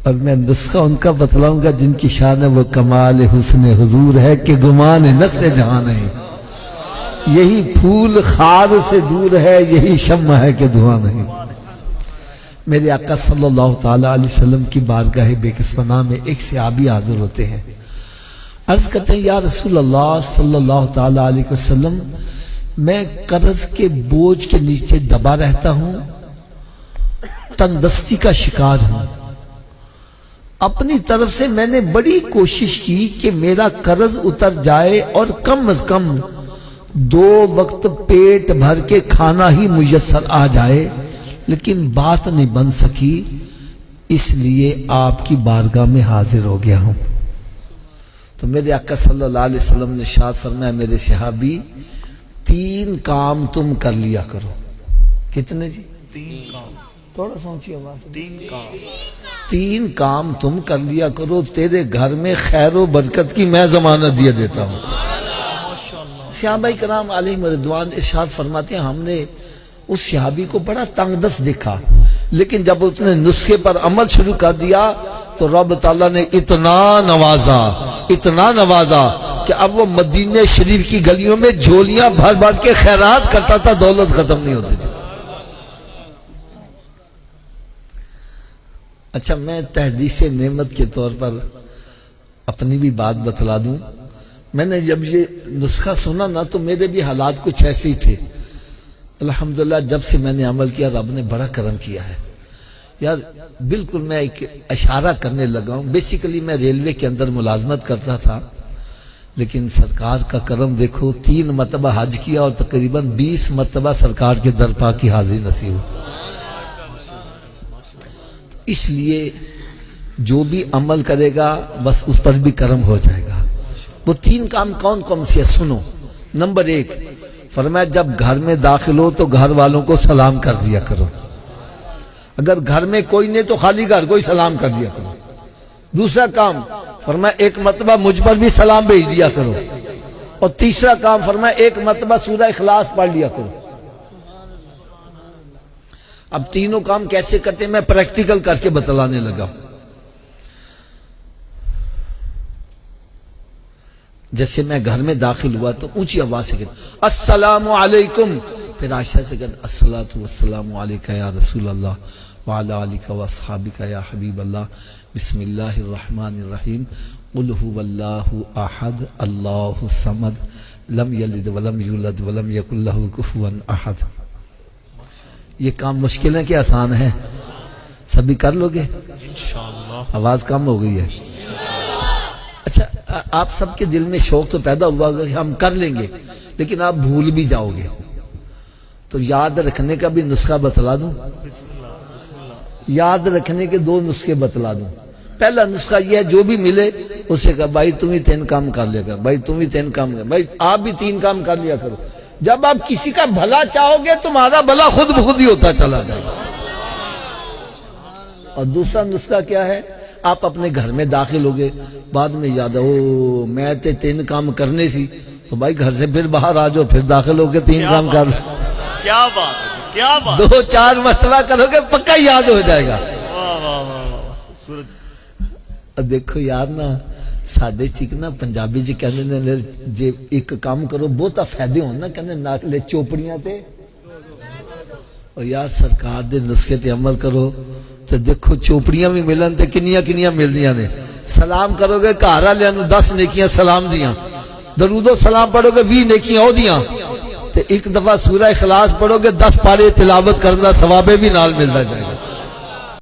اور میں نسخہ ان کا بتلاؤں گا جن کی شان ہے وہ کمال حسن حضور ہے کہ گمان نقص جہان ہے. یہی پھول خار سے دور ہے، یہی شمع ہے کہ دھواں نہیں. میرے آقا صلی اللہ تعالی علیہ وسلم کی بارگاہ بے کسوہ میں ایک صحابی حاضر ہوتے ہیں. عرض کرتے ہیں یا رسول اللہ صلی اللہ تعالی علیہ وسلم، میں قرض کے بوجھ کے نیچے دبا رہتا ہوں، تندرستی کا شکار ہوں. اپنی طرف سے میں نے بڑی کوشش کی کہ میرا قرض اتر جائے اور کم از کم 2 وقت پیٹ بھر کے کھانا ہی میسر آ جائے، لیکن بات نہیں بن سکی، اس لیے آپ کی بارگاہ میں حاضر ہو گیا ہوں. تو میرے آقا صلی اللہ علیہ وسلم نے ارشاد فرمایا میرے صحابی 3 کام تم کر لیا کرو. کتنے جی؟ 3 کام. تھوڑا سوچی آواز. 3 کام تم کر لیا کرو، تیرے گھر میں خیر و برکت کی میں ضمانت دیا دیتا ہوں. صحابہ کرام علیہم رضوان ارشاد فرماتے ہیں ہم نے اس صحابی کو بڑا تنگ دست دیکھا، لیکن جب اس نے نسخے پر عمل شروع کر دیا تو رب تعالیٰ نے اتنا نوازا کہ اب وہ مدینہ شریف کی گلیوں میں جھولیاں بھر بھر کے خیرات کرتا تھا، دولت ختم نہیں ہوتی تھی. اچھا، میں تحدیث نعمت کے طور پر اپنی بھی بات بتلا دوں. میں نے جب یہ نسخہ سنا نا تو میرے بھی حالات کچھ ایسے ہی تھے. الحمدللہ جب سے میں نے عمل کیا رب نے بڑا کرم کیا ہے. یار بالکل میں ایک اشارہ کرنے لگا ہوں. بیسیکلی میں ریلوے کے اندر ملازمت کرتا تھا، لیکن سرکار کا کرم دیکھو، 3 مرتبہ حج کیا اور تقریباً 20 مرتبہ سرکار کے درپا کی حاضری نصیب ہوئی. اس لیے جو بھی عمل کرے گا بس اس پر بھی کرم ہو جائے گا. وہ 3 کام کون کون سے ہیں سنو. نمبر 1 فرمایا جب گھر میں داخل ہو تو گھر والوں کو سلام کر دیا کرو. اگر گھر میں کوئی نہیں تو خالی گھر کو ہی سلام کر دیا کرو. دوسرا کام فرمایا 1 مرتبہ مجھ پر بھی سلام بھیج دیا کرو. اور تیسرا کام فرمایا 1 مرتبہ سورہ اخلاص پڑھ لیا کرو. اب تینوں کام کیسے کرتے ہیں میں پریکٹیکل کر کے بتلانے لگا. جیسے میں گھر میں داخل ہوا تو اونچی آواز سے کہتا السلام علیکم، پھر آہستہ سے کہتا الصلاۃ والسلام علیکہ یا رسول اللہ وعلی آلکہ واصحابکہ یا حبیب اللہ، بسم اللہ الرحمن الرحیم، قل هو اللہ احد اللہ الصمد لم یلد ولم یولد ولم یکن لہ کفوا احد. یہ کام مشکل ہے کہ آسان ہے؟ سبھی کر لو گے انشاءاللہ. آواز کم ہو گئی ہے. اچھا، آپ سب کے دل میں شوق تو پیدا ہوا کہ ہم کر لیں گے، لیکن آپ بھول بھی جاؤ گے. تو یاد رکھنے کا بھی نسخہ بتلا دوں. یاد رکھنے کے 2 نسخے بتلا دوں. پہلا نسخہ یہ ہے جو بھی ملے اسے کہا بھائی تم ہی 3 کام کر لے گا، بھائی تم ہی 3 کام کر، بھائی آپ بھی 3 کام کر لیا کرو. جب آپ کسی کا بھلا چاہو گے تمہارا بھلا خود بخود ہی ہوتا چلا جائے گا. اور دوسرا نسخہ کیا ہے؟ آپ اپنے گھر میں داخل ہو گئے، بعد میں یاد او میں تے 3 کام کرنے سی، تو بھائی گھر سے پھر باہر آ جاؤ، پھر داخل ہو کے 3 کام کر لو. کیا بات ہے، کیا بات. 2-4 مرتبہ کرو گے پکا یاد ہو جائے گا. دیکھو یار نا ساڈے چ نا پنجابی جی کہندے نے جے ایک کام کرو بہتا فائدے ہون نا، کہندے ناکلے چوپڑیاں تے. اور یار سرکار دے نسخے تے عمل کرو تو دیکھو چوپڑیاں بھی ملن تے کنیاں ملدیاں نے. سلام کرو گے گھر والےاں نوں 10 نیکیاں سلام دیاں، درود و سلام پڑھو گے 20 نیکیاں او دیاں، تے ایک دفعہ سورہ اخلاص پڑھو گے 10 پارے تلاوت کرن دا ثواب بھی نال ملدا جائے گا.